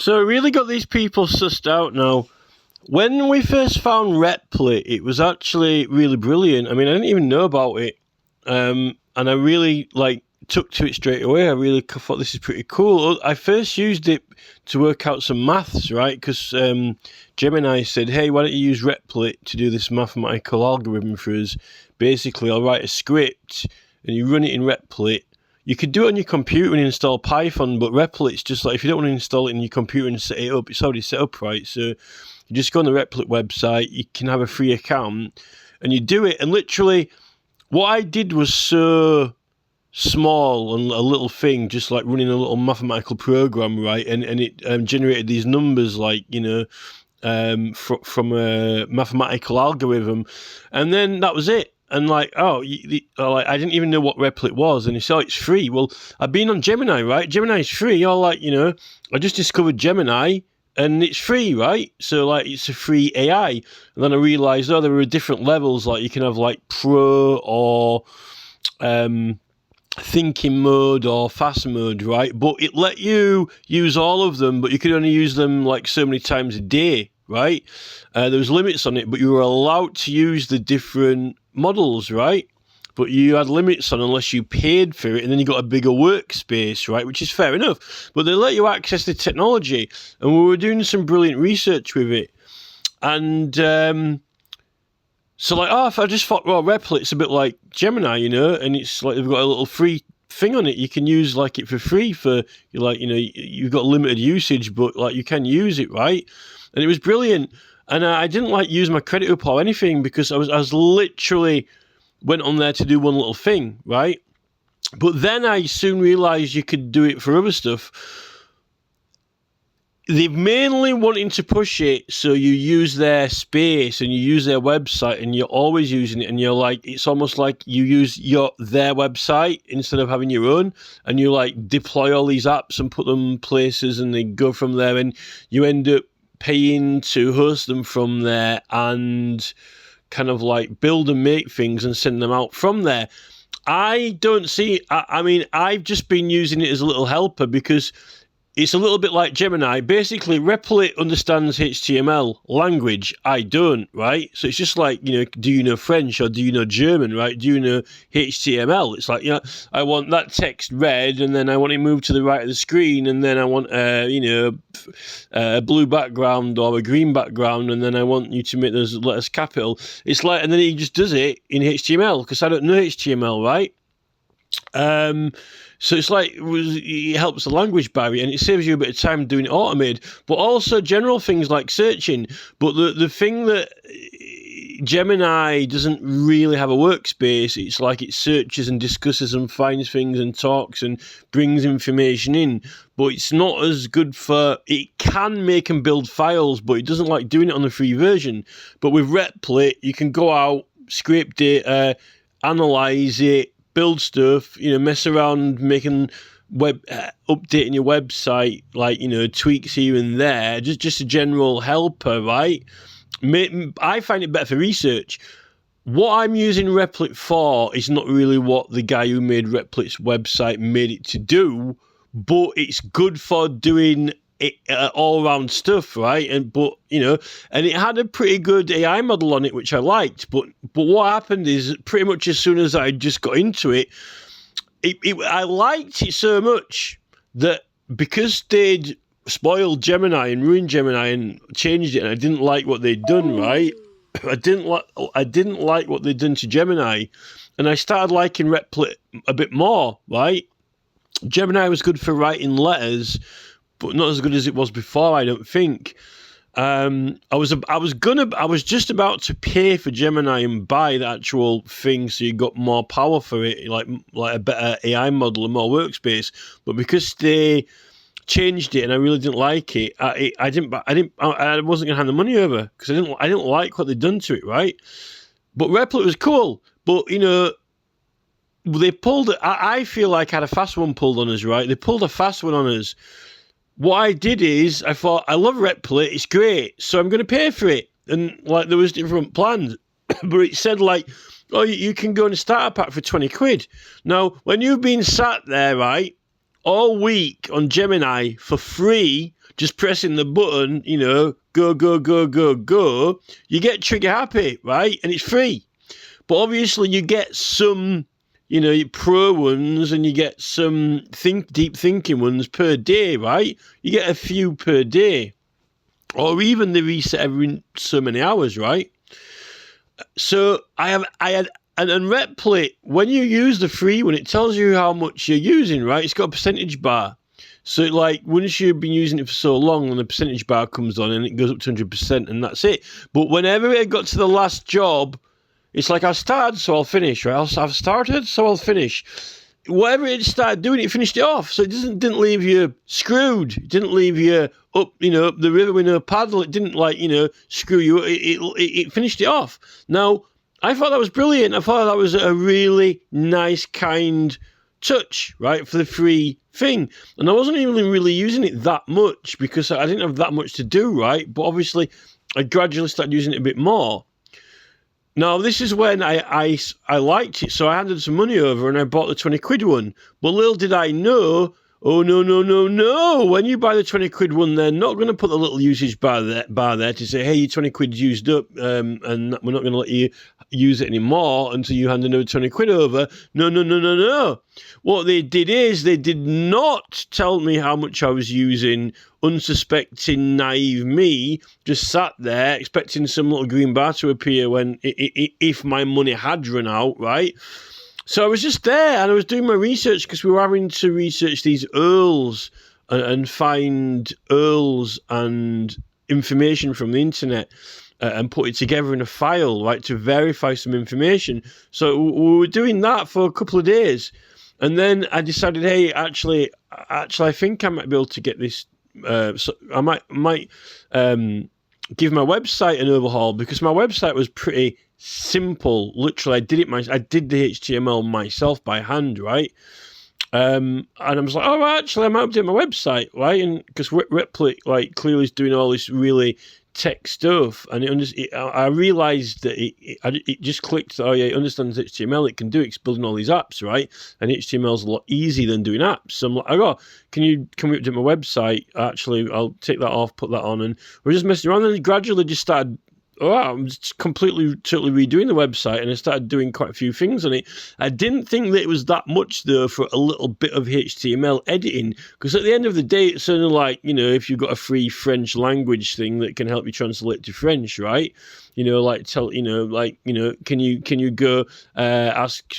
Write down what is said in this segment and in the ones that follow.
So it really got these people sussed out now. When we first found Replit, it was actually really brilliant. I mean, I didn't even know about it. And I really, took to it straight away. I really thought this is pretty cool. I first used it to work out some maths, right? Because Gemini said, hey, why don't you use Replit to do this mathematical algorithm for us? Basically, I'll write a script and you run it in Replit. You could do it on your computer and install Python, but Replit's just like, if you don't want to install it in your computer and set it up, it's already set up, right? So you just go on the Replit website, you can have a free account, and you do it. And literally, what I did was so small and a little thing, just like running a little mathematical program, right? And it generated these numbers, from a mathematical algorithm, and then that was it. And I didn't even know what Replit was, and he said, it's free. Well, I've been on Gemini, right? Gemini's free. I just discovered Gemini, and it's free, right? So it's a free AI. And then I realized, there were different levels. Like you can have pro or thinking mode or fast mode, right? But it let you use all of them, but you could only use them so many times a day, right? There was limits on it, but you were allowed to use the different models, right? But you had limits on unless you paid for it, and then you got a bigger workspace, right? Which is fair enough. But they let you access the technology, and we were doing some brilliant research with it. And I just thought, well, Replit's a bit like Gemini, and it's like they've got a little free thing on it. You can use it for free for you've got limited usage, but you can use it, right? And it was brilliant. And I didn't use my credit up or anything because I was literally went on there to do one little thing, right? But then I soon realized you could do it for other stuff. They're mainly wanting to push it so you use their space and you use their website and you're always using it, and you're it's almost like you use their website instead of having your own, and you deploy all these apps and put them places and they go from there, and you end up paying to host them from there and kind of build and make things and send them out from there. I don't see, I mean, I've just been using it as a little helper because it's a little bit like Gemini. Basically, Replit understands HTML language. I don't, right? So it's just do you know French or do you know German, right? Do you know HTML? It's I want that text read, and then I want it moved to the right of the screen, and then I want, a blue background or a green background, and then I want you to make those letters capital. And then he just does it in HTML because I don't know HTML, right? So it's it helps the language barrier, and it saves you a bit of time doing it automated, but also general things like searching. But the thing that Gemini doesn't really have a workspace. It's it searches and discusses and finds things and talks and brings information in, but it's not as good for, it can make and build files, but it doesn't like doing it on the free version. But with Replit, you can go out, scrape data, analyze it, build stuff, mess around, making updating your website, tweaks here and there, just a general helper, right? I find it better for research. What I'm using Replit for is not really what the guy who made Replit's website made it to do, but it's good for doing it, all-round stuff, right? And it had a pretty good AI model on it, which I liked. But what happened is, pretty much as soon as I just got into it, I liked it so much that because they'd spoiled Gemini and ruined Gemini and changed it, and I didn't like what they'd done, right? I didn't like what they'd done to Gemini, and I started liking Replit a bit more, right? Gemini was good for writing letters, but not as good as it was before, I don't think. I was just about to pay for Gemini and buy the actual thing, so you got more power for it, like a better AI model and more workspace. But because they changed it and I really didn't like it, I wasn't gonna hand the money over because I didn't like what they'd done to it, right? But Replit was cool, but they pulled it. I feel like I had a fast one pulled on us, right? They pulled a fast one on us. What I did is I thought, I love Replit, it's great, so I'm going to pay for it. And there was different plans, but it said oh, you can go on a starter pack for 20 quid. Now, when you've been sat there, right, all week on Gemini for free, just pressing the button, go, go, go, go, go, you get trigger happy, right? And it's free. But obviously you get some, pro ones, and you get some deep thinking ones per day, right? You get a few per day. Or even they reset every so many hours, right? So and Replit, when you use the free one, it tells you how much you're using, right? It's got a percentage bar. So, once you've been using it for so long, and the percentage bar comes on, and it goes up to 100%, and that's it. But whenever it got to the last job, it's like, I started, so I'll finish, right? I've started, so I'll finish. Whatever it started doing, it finished it off. So it didn't leave you screwed. It didn't leave you up the river with no paddle. It didn't, screw you. It finished it off. Now, I thought that was brilliant. I thought that was a really nice, kind touch, right, for the free thing. And I wasn't even really using it that much because I didn't have that much to do, right? But obviously, I gradually started using it a bit more. Now, this is when I liked it, so I handed some money over and I bought the 20 quid one. But little did I know, oh, no. When you buy the 20 quid one, they're not going to put the little usage bar there to say, hey, your 20 quid's used up, and we're not going to let you use it anymore until you hand another 20 quid over. No. What they did is they did not tell me how much I was using. Unsuspecting, naive me just sat there expecting some little green bar to appear when if my money had run out, right? So I was just there and I was doing my research because we were having to research these URLs and find URLs and information from the internet and put it together in a file, right, to verify some information. So we were doing that for a couple of days. And then I decided, hey, actually, I think I might be able to get this. So I might give my website an overhaul because my website was pretty simple. Literally, I did the HTML myself by hand, right? And I was like, oh, actually, I might update my website, right? And because Replit clearly is doing all this really tech stuff, and I realized that it just clicked. Oh yeah, it understands HTML. It can do it. It's building all these apps, right? And HTML is a lot easier than doing apps. So I'm like, can we update my website? Actually, I'll take that off, put that on, and we're just messing around. And gradually just started. I'm just totally redoing the website, and I started doing quite a few things on it. I didn't think that it was that much, though, for a little bit of HTML editing, because at the end of the day, it's sort of like, if you've got a free French language thing that can help you translate to French, right? Can you go ask,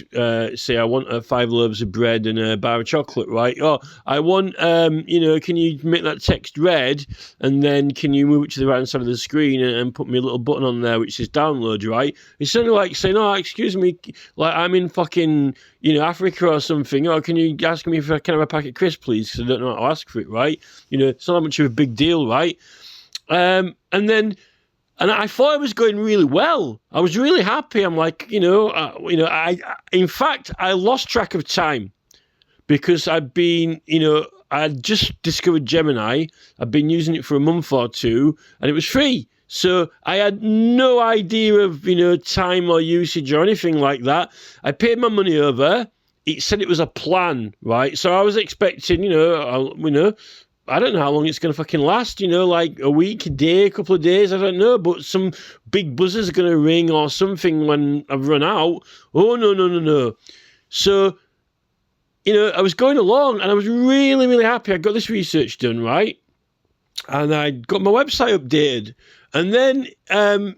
say, I want 5 loaves of bread and a bar of chocolate, right? Oh, I want, can you make that text red, and then can you move it to the right hand side of the screen and put me a little button on there which says download, right? It's sort of like saying, oh, excuse me, like I'm in fucking, Africa or something. Oh, can you ask me if I can have a packet of crisps, please? Because I don't know how to ask for it, right? It's not much of a big deal, right? And I thought it was going really well. I was really happy. I'm like, in fact, I lost track of time because I'd just discovered Gemini. I'd been using it for a month or two, and it was free. So I had no idea of, time or usage or anything like that. I paid my money over. It said it was a plan, right? So I was expecting, I don't know how long it's going to fucking last, like a week, a day, a couple of days, I don't know, but some big buzzer's going to ring or something when I've run out. Oh, no. So, I was going along and I was really, really happy. I got this research done, right? And I got my website updated. And then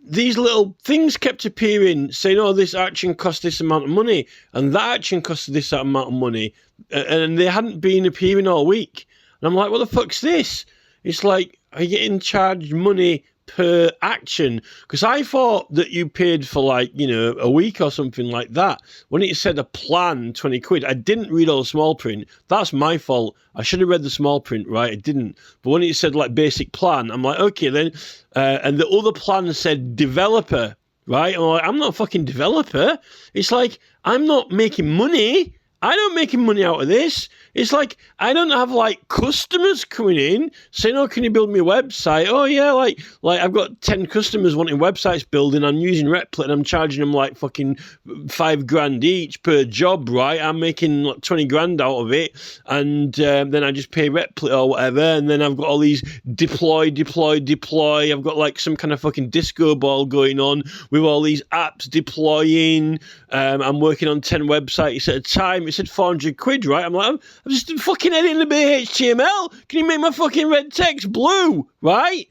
these little things kept appearing saying, oh, this action cost this amount of money and that action cost this amount of money. And they hadn't been appearing all week. And I'm like, what the fuck's this? It's like, are you getting charged money per action? Because I thought that you paid for a week or something like that. When it said a plan, 20 quid, I didn't read all the small print. That's my fault. I should have read the small print, right? I didn't. But when it said basic plan, I'm like, okay then. And the other plan said developer, right? I'm like, I'm not a fucking developer. It's like, I'm not making money. I don't making money out of this. It's like, I don't have like customers coming in saying, oh, can you build me a website? Oh yeah, like I've got 10 customers wanting websites building. I'm using Replit and I'm charging them like fucking $5,000 each per job, right? I'm making like 20 grand out of it. And then I just pay Replit or whatever. And then I've got all these deploy. I've got like some kind of fucking disco ball going on with all these apps deploying. I'm working on 10 websites at a time. It said 400 quid, right? I'm like, I'm just fucking editing a bit of HTML. Can you make my fucking red text blue, right?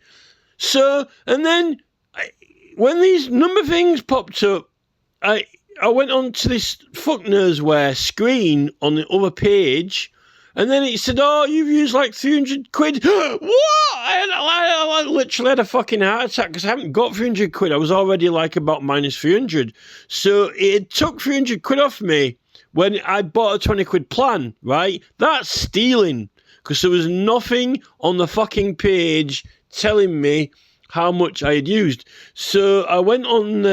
So, and then when these number things popped up, I went on to this fuck knows where screen on the other page, and then it said, oh, you've used like 300 quid. What? I literally had a fucking heart attack because I haven't got 300 quid. I was already like about minus 300. So it took 300 quid off me when I bought a 20 quid plan, right? That's stealing because there was nothing on the fucking page telling me how much I had used. So I went on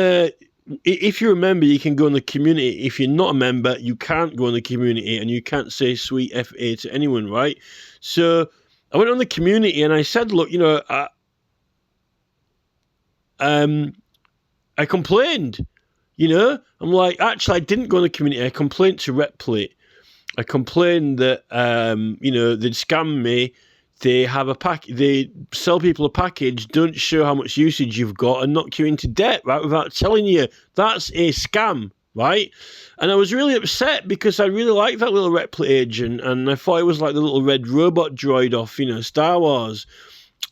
if you remember, you can go in the community. If you're not a member, you can't go in the community and you can't say sweet FA to anyone, right? So I went on the community and I said, look, you know, I complained, you know. I'm like, actually, I didn't go in the community. I complained to Replit. I complained that, you know, they'd scam me. They have they sell people a package, don't show how much usage you've got, and knock you into debt, right, without telling you. That's a scam, right? And I was really upset because I really liked that little Replit agent, and I thought it was like the little red robot droid off, you know, Star Wars.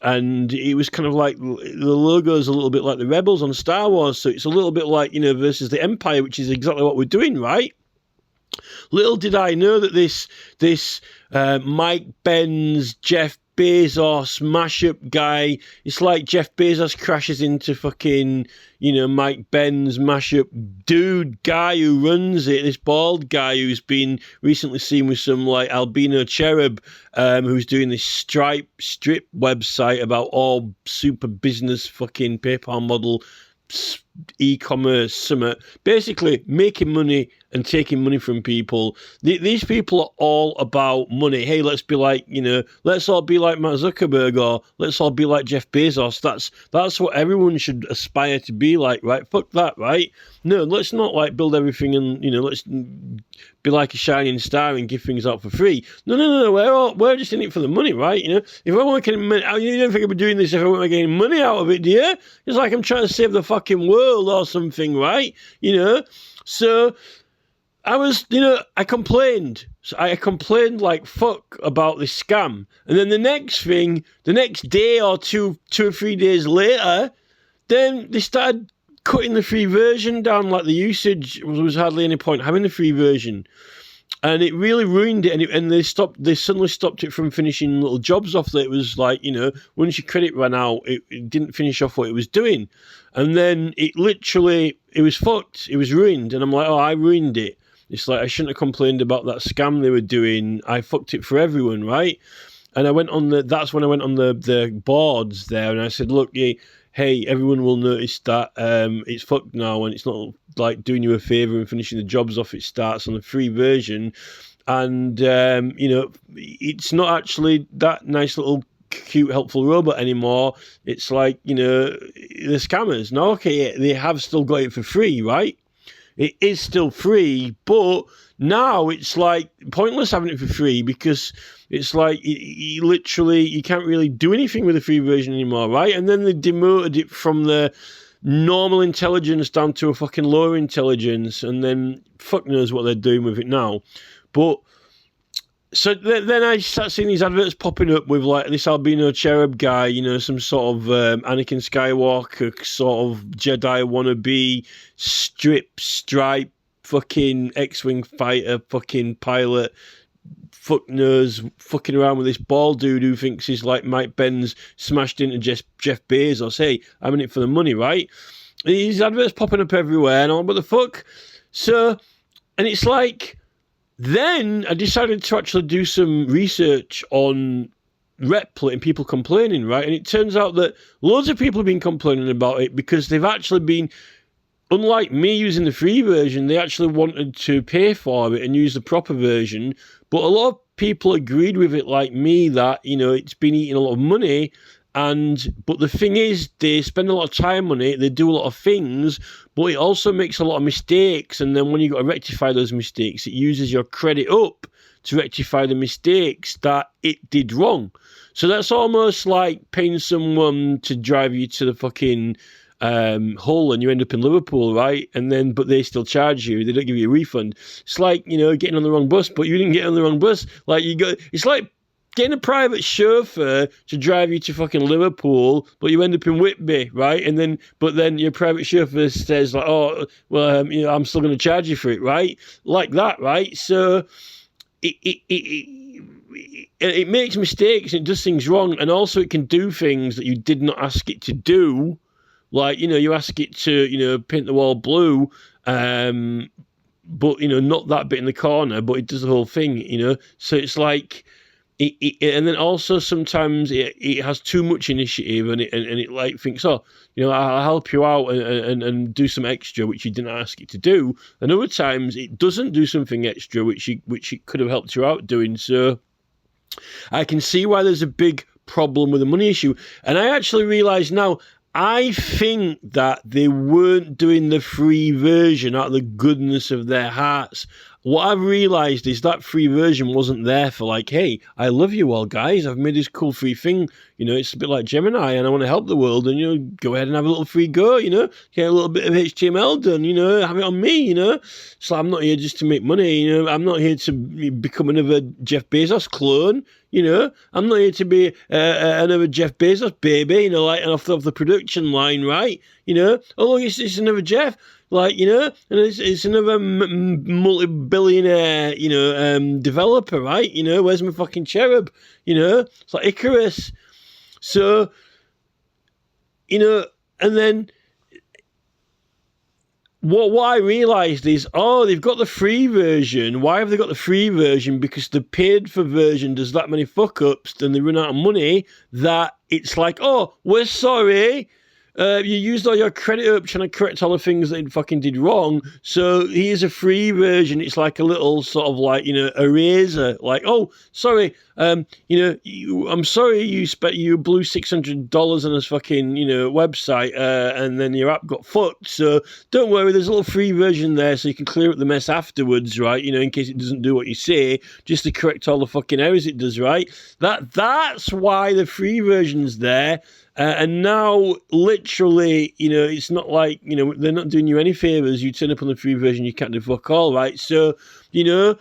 And it was kind of like, the logo's a little bit like the Rebels on Star Wars, so it's a little bit like, you know, versus the Empire, which is exactly what we're doing, right? Little did I know that this Mike Benz, Jeff Bezos mashup guy, it's like Jeff Bezos crashes into fucking, you know, Mike Benz mashup dude guy who runs it, this bald guy who's been recently seen with some like albino cherub who's doing this strip website about all super business fucking PayPal model e-commerce summit, basically making money and taking money from people. These people are all about money. Hey, let's be like, you know, let's all be like Mark Zuckerberg, or let's all be like Jeff Bezos. That's what everyone should aspire to be like, right? Fuck that, right? No, let's not like build everything and, you know, let's be like a shining star and give things out for free. No. We're just in it for the money, right? You know, if I want to get money, you don't think I'd be doing this if I weren't getting money out of it, do you? It's like I'm trying to save the fucking world or something, right? You know, so I was, you know, I complained. So I complained like fuck about this scam. And then the next day or two or 3 days later, then they started cutting the free version down. Like the usage was hardly any point having the free version. And it really ruined it. And they suddenly stopped it from finishing little jobs off that it was like, you know, once your credit ran out, it didn't finish off what it was doing. And then it was fucked. It was ruined. And I'm like, oh, I ruined it. It's like I shouldn't have complained about that scam they were doing. I fucked it for everyone, right? And that's when I went on the boards there and I said, look, hey, everyone will notice that it's fucked now and it's not like doing you a favour and finishing the jobs off. It starts on the free version. And, you know, it's not actually that nice little cute, helpful robot anymore. It's like, you know, the scammers. Now, okay, they have still got it for free, right? It is still free, but now it's like pointless having it for free because it's like you can't really do anything with the free version anymore, right? And then they demoted it from the normal intelligence down to a fucking lower intelligence, and then fuck knows what they're doing with it now. But so then I start seeing these adverts popping up with like this albino cherub guy, you know, some sort of Anakin Skywalker sort of Jedi wannabe, stripe, fucking X-Wing fighter, fucking pilot, fuck knows, fucking around with this bald dude who thinks he's like Mike Benz smashed into Jeff Bezos. Hey, I'm in it for the money, right? These adverts popping up everywhere and all, what the fuck? So, and it's like, then I decided to actually do some research on Replit and people complaining, right? And it turns out that loads of people have been complaining about it because they've actually been unlike me using the free version, they actually wanted to pay for it and use the proper version. But a lot of people agreed with it, like me, that, you know, it's been eating a lot of money. But the thing is, they spend a lot of time on it, they do a lot of things, but it also makes a lot of mistakes. And then when you got to rectify those mistakes, it uses your credit up to rectify the mistakes that it did wrong. So that's almost like paying someone to drive you to the fucking Hull, and you end up in Liverpool, right? And then, but they still charge you. They don't give you a refund. It's like, you know, getting on the wrong bus, but you didn't get on the wrong bus. Like, it's like getting a private chauffeur to drive you to fucking Liverpool, but you end up in Whitby, right? But then your private chauffeur says, like, oh, well, you know, I'm still going to charge you for it, right? Like that, right? So it makes mistakes, it does things wrong, and also it can do things that you did not ask it to do. Like, you know, you ask it to, you know, paint the wall blue, but, you know, not that bit in the corner, but it does the whole thing, you know. So it's like, and then also sometimes it has too much initiative, and it like thinks, oh, you know, I'll help you out and do some extra which you didn't ask it to do. And other times it doesn't do something extra which it could have helped you out doing. So I can see why there's a big problem with the money issue. And I actually realise now, I think that they weren't doing the free version out of the goodness of their hearts. What I've realised is that free version wasn't there for like, hey, I love you all, guys. I've made this cool free thing. You know, it's a bit like Gemini, and I want to help the world. And, you know, go ahead and have a little free go, you know. Get a little bit of HTML done, you know. Have it on me, you know. So I'm not here just to make money, you know. I'm not here to become another Jeff Bezos clone, you know. I'm not here to be another Jeff Bezos baby, you know, like off the production line, right? You know. Oh, look, it's another Jeff. Like, you know, and it's another multi-billionaire, you know, developer, right? You know, where's my fucking cherub? You know, it's like Icarus. So, you know, and then what I realised is, oh, they've got the free version. Why have they got the free version? Because the paid for version does that many fuck-ups, then they run out of money, that it's like, oh, we're sorry. You used all your credit up trying to correct all the things that you fucking did wrong. So here's a free version. It's like a little sort of like, you know, eraser. Like, oh, sorry, you know, I'm sorry you blew $600 on this fucking, you know, website, and then your app got fucked. So don't worry, there's a little free version there so you can clear up the mess afterwards, right? You know, in case it doesn't do what you say, just to correct all the fucking errors it does, right? That's why the free version's there. And now, literally, you know, it's not like, you know, they're not doing you any favours. You turn up on the free version, you can't do fuck all, right? So, you know,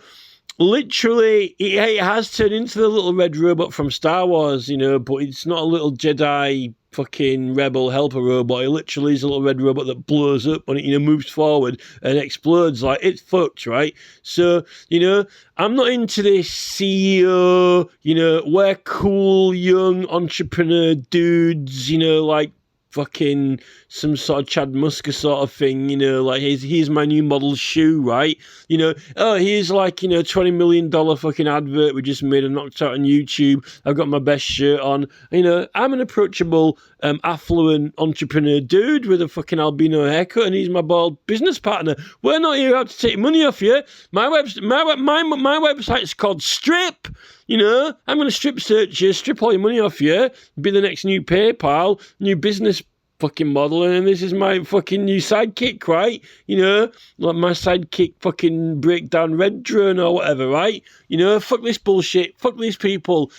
literally, it has turned into the little red robot from Star Wars, you know, but it's not a little Jedi fucking rebel helper robot. It literally is a little red robot that blows up when it, you know, moves forward and explodes. Like, it's fucked, right? So, you know, I'm not into this CEO, you know, we're cool young entrepreneur dudes, you know, like fucking some sort of Chad Musker sort of thing, you know, like here's my new model shoe, right? You know, oh, here's like, you know, $20 million fucking advert we just made and knocked out on YouTube. I've got my best shirt on. You know, I'm an approachable, affluent entrepreneur dude with a fucking albino haircut, and he's my bald business partner. We're not here out to take money off you. My website's called Strip. You know, I'm going to strip search you, strip all your money off you, be the next new PayPal, new business fucking model, and this is my fucking new sidekick, right? You know, like my sidekick fucking breakdown red drone or whatever, right? You know, fuck this bullshit, fuck these people.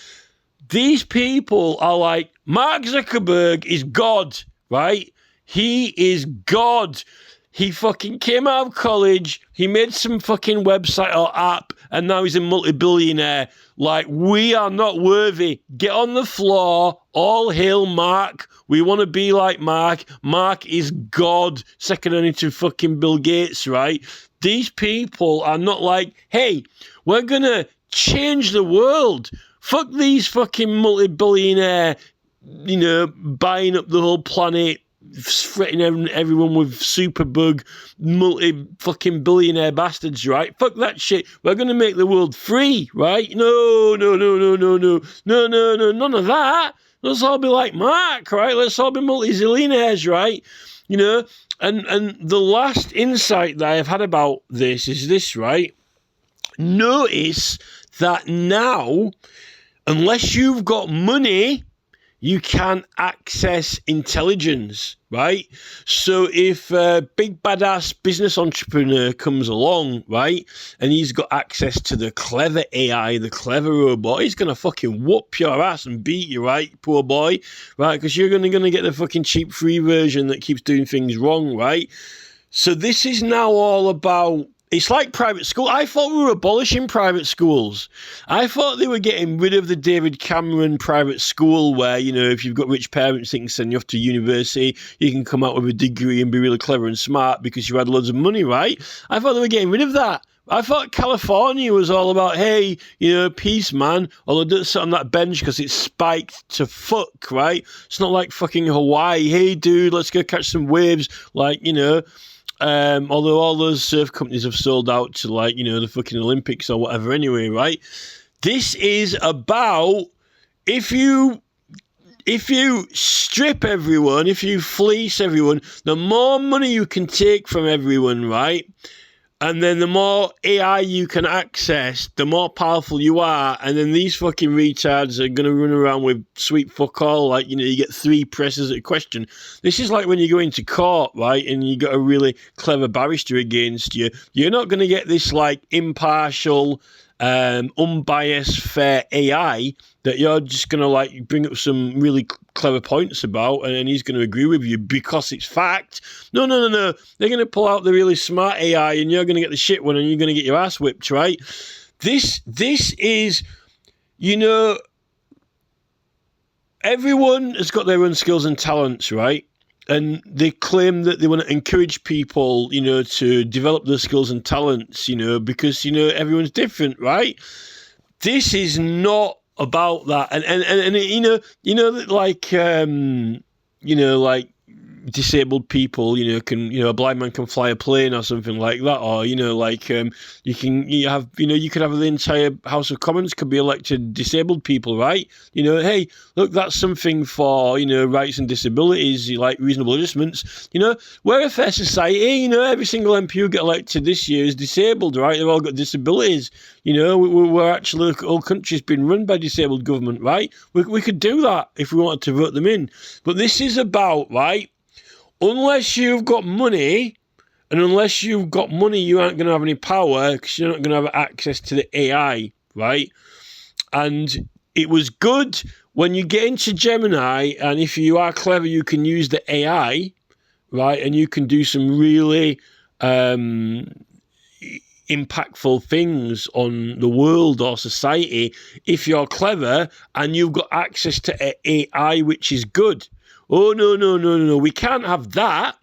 These people are like, Mark Zuckerberg is God, right? He is God. He fucking came out of college, he made some fucking website or app, and now he's a multi-billionaire. Like, we are not worthy. Get on the floor. All hail Mark. We want to be like Mark. Mark is God, second only to fucking Bill Gates, right? These people are not like, hey, we're going to change the world. Fuck these fucking multi-billionaire, you know, buying up the whole planet, threatening everyone with superbug, multi-fucking billionaire bastards, right? Fuck that shit. We're going to make the world free, right? No, none of that. Let's all be like Mark, right? Let's all be multi-zillionaires, right? you know. And the last insight that I've had about this is this, right? Notice that now, unless you've got money, you can access intelligence, right? So if a big badass business entrepreneur comes along, right, and he's got access to the clever AI, the clever robot, he's going to fucking whoop your ass and beat you, right, poor boy, right? Because you're going to get the fucking cheap free version that keeps doing things wrong, right? So this is now all about, it's like private school. I thought we were abolishing private schools. I thought they were getting rid of the David Cameron private school where, you know, if you've got rich parents that can send you off to university, you can come out with a degree and be really clever and smart because you had loads of money, right? I thought they were getting rid of that. I thought California was all about, hey, you know, peace, man. Although don't sit on that bench because it's spiked to fuck, right? It's not like fucking Hawaii. Hey, dude, let's go catch some waves. Like, you know... although all those surf companies have sold out to, like, you know, the fucking Olympics or whatever anyway, right? This is about if you strip everyone, if you fleece everyone, the more money you can take from everyone, right? And then the more AI you can access, the more powerful you are. And then these fucking retards are going to run around with sweet fuck all. Like, you know, you get 3 presses at a question. This is like when you go into court, right? And you got a really clever barrister against you. You're not going to get this, like, impartial, unbiased, fair AI that you're just going to, like, bring up some really clever points about, and then he's going to agree with you because it's fact. No. They're going to pull out the really smart AI, and you're going to get the shit one, and you're going to get your ass whipped, right? This is, you know, everyone has got their own skills and talents, right? And they claim that they want to encourage people, you know, to develop their skills and talents, you know, because, you know, everyone's different, right? This is not about that. And you know, like, you know, like, disabled people, you know, can, you know, a blind man can fly a plane or something like that, or, you know, like, you could have the entire House of Commons could be elected disabled people, right? You know, hey, look, that's something for, you know, rights and disabilities, like reasonable adjustments. You know, we're a fair society. You know, every single MP who get elected this year is disabled, right? They've all got disabilities. You know, we're actually, the whole country's been run by disabled government, right? We could do that if we wanted to vote them in. But this is about, right, unless you've got money, and unless you've got money, you aren't going to have any power because you're not going to have access to the AI, right? And it was good when you get into Gemini, and if you are clever, you can use the AI, right? And you can do some really impactful things on the world or society if you're clever and you've got access to AI, which is good. Oh, no. We can't have that.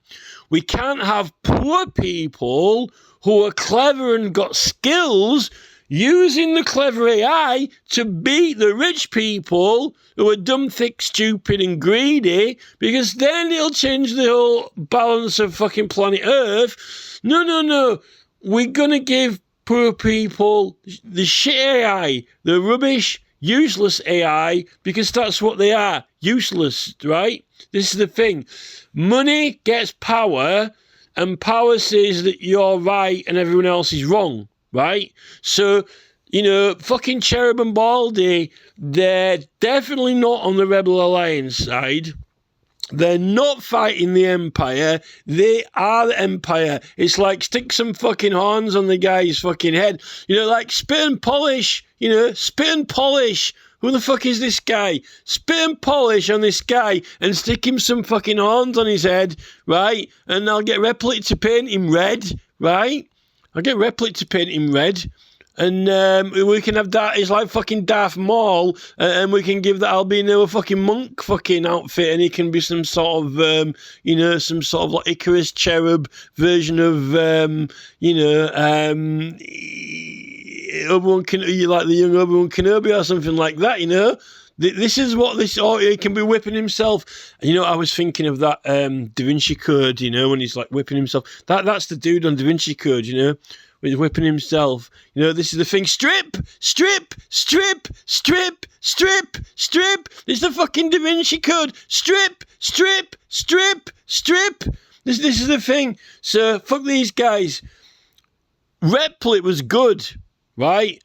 We can't have poor people who are clever and got skills using the clever AI to beat the rich people who are dumb, thick, stupid, and greedy, because then it'll change the whole balance of fucking planet Earth. No. We're going to give poor people the shit AI, the rubbish, useless AI, because that's what they are, useless, right? This is the thing. Money gets power, and power says that you're right and everyone else is wrong, right? So, you know, fucking Cherub and Baldy, they're definitely not on the Rebel Alliance side. They're not fighting the Empire. They are the Empire. It's like stick some fucking horns on the guy's fucking head. You know, like spit and polish. You know, spit and polish. Who the fuck is this guy? Spit and polish on this guy and stick him some fucking horns on his head, right? And I'll get Replit to paint him red, right? I'll get Replit to paint him red. And we can have that. It's like fucking Darth Maul, and we can give that albino a fucking monk fucking outfit, and he can be some sort of, you know, some sort of like Icarus cherub version of, you know, Obi-Wan Kenobi, like the young Obi-Wan Kenobi or something like that, you know. This is what this, or he can be whipping himself. You know, I was thinking of that Da Vinci Code, you know, when he's like whipping himself. That's the dude on Da Vinci Code, you know. He's whipping himself. You know, this is the thing. Strip. It's the fucking Da Vinci Code. Strip. This is the thing. So fuck these guys. Replit was good, right?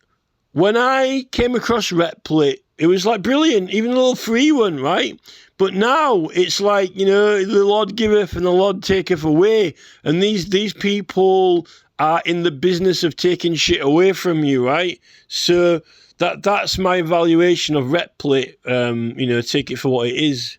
When I came across Replit, it was like brilliant, even a little free one, right? But now it's like, you know, the Lord giveth and the Lord taketh away. And these people are in the business of taking shit away from you, right? So that's my evaluation of Replit. You know, take it for what it is.